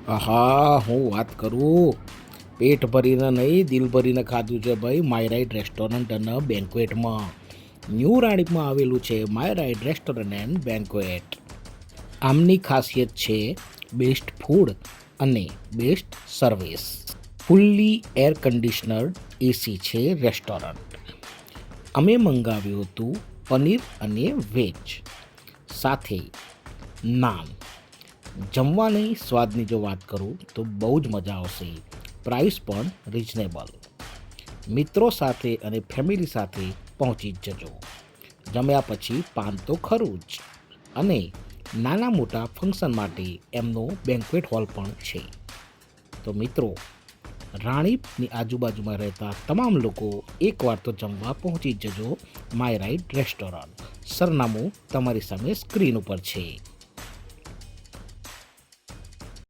આહા હું વાત કરું. પેટ ભરીને નહીં દિલ ભરીને ખાધું છે ભાઈ માય રાઈડ રેસ્ટોરન્ટ અને બેન્ક્વેટમાં. ન્યૂ રાણીપમાં આવેલું છે my ride restaurant and banquet. આમની ખાસિયત છે બેસ્ટ ફૂડ અને બેસ્ટ સર્વિસ. ફૂલ્લી એર કન્ડિશનર્ડ એસી છે રેસ્ટોરન્ટ. અમે મંગાવ્યું હતું પનીર અને વેજ સાથે નાન. જમવાની સ્વાદની જો વાત કરું તો બહુ જ મજા આવશે. પ્રાઇસ પણ રિઝનેબલ. મિત્રો સાથે અને ફેમિલી સાથે પહોંચી જ જજો. જમ્યા પછી પાન તો ખરું જ. અને નાના મોટા ફંક્શન માટે એમનો બેન્ક્વેટ હોલ પણ છે. તો મિત્રો, રાણીપની આજુબાજુમાં રહેતા તમામ લોકો એકવાર તો જમવા પહોંચી જ જજો માય રાઈડ રેસ્ટોરન્ટ. સરનામું તમારી સામે સ્ક્રીન ઉપર છે.